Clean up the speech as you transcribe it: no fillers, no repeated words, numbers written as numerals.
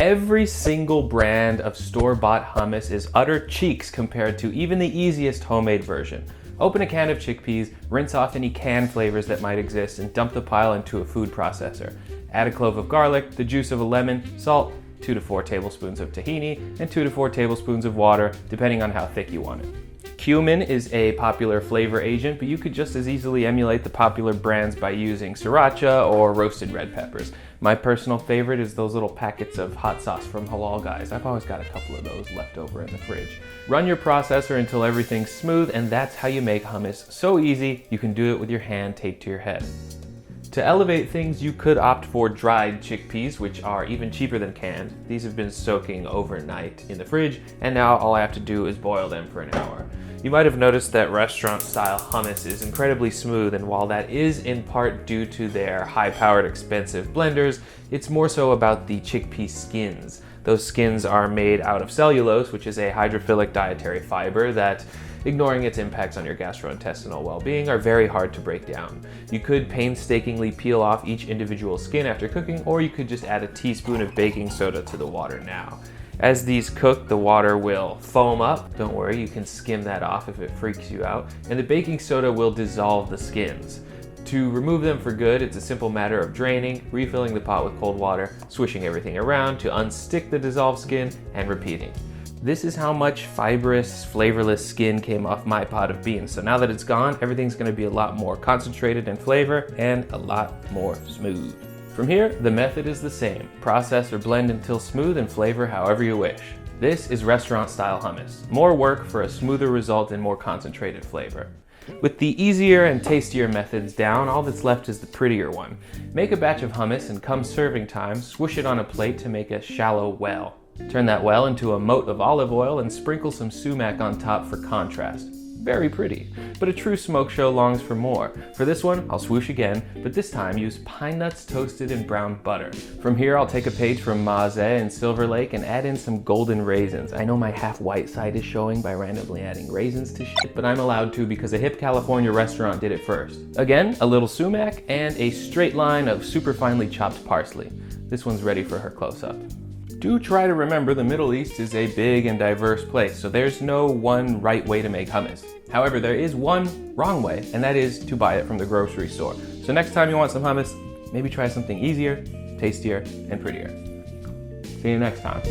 Every single brand of store-bought hummus is utter cheeks compared to even the easiest homemade version. Open a can of chickpeas, rinse off any canned flavors that might exist, and dump the pile into a food processor. Add a clove of garlic, the juice of a lemon, salt, 2 to 4 tablespoons of tahini, and 2 to 4 tablespoons of water, depending on how thick you want it. Cumin is a popular flavor agent, but you could just as easily emulate the popular brands by using sriracha or roasted red peppers. My personal favorite is those little packets of hot sauce from Halal Guys. I've always got a couple of those left over in the fridge. Run your processor until everything's smooth, and that's how you make hummus. So easy, you can do it with your hand taped to your head. To elevate things, you could opt for dried chickpeas, which are even cheaper than canned. These have been soaking overnight in the fridge, and now all I have to do is boil them for an hour. You might have noticed that restaurant-style hummus is incredibly smooth, and while that is in part due to their high-powered, expensive blenders, it's more so about the chickpea skins. Those skins are made out of cellulose, which is a hydrophilic dietary fiber that, ignoring its impacts on your gastrointestinal well-being, are very hard to break down. You could painstakingly peel off each individual skin after cooking, or you could just add a teaspoon of baking soda to the water now. As these cook, the water will foam up. Don't worry, you can skim that off if it freaks you out. And the baking soda will dissolve the skins. To remove them for good, it's a simple matter of draining, refilling the pot with cold water, swishing everything around to unstick the dissolved skin, and repeating. This is how much fibrous, flavorless skin came off my pot of beans. So now that it's gone, everything's gonna be a lot more concentrated in flavor and a lot more smooth. From here, the method is the same. Process or blend until smooth and flavor however you wish. This is restaurant-style hummus. More work for a smoother result and more concentrated flavor. With the easier and tastier methods down, all that's left is the prettier one. Make a batch of hummus and come serving time, swoosh it on a plate to make a shallow well. Turn that well into a moat of olive oil and sprinkle some sumac on top for contrast. Very pretty, but a true smoke show longs for more. For this one, I'll swoosh again, but this time use pine nuts toasted in brown butter. From here, I'll take a page from Maze and Silver Lake and add in some golden raisins. I know my half-white side is showing by randomly adding raisins to shit, but I'm allowed to because a hip California restaurant did it first. Again, a little sumac and a straight line of super finely chopped parsley. This one's ready for her close-up. Do try to remember the Middle East is a big and diverse place, so there's no one right way to make hummus. However, there is one wrong way, and that is to buy it from the grocery store. So next time you want some hummus, maybe try something easier, tastier, and prettier. See you next time.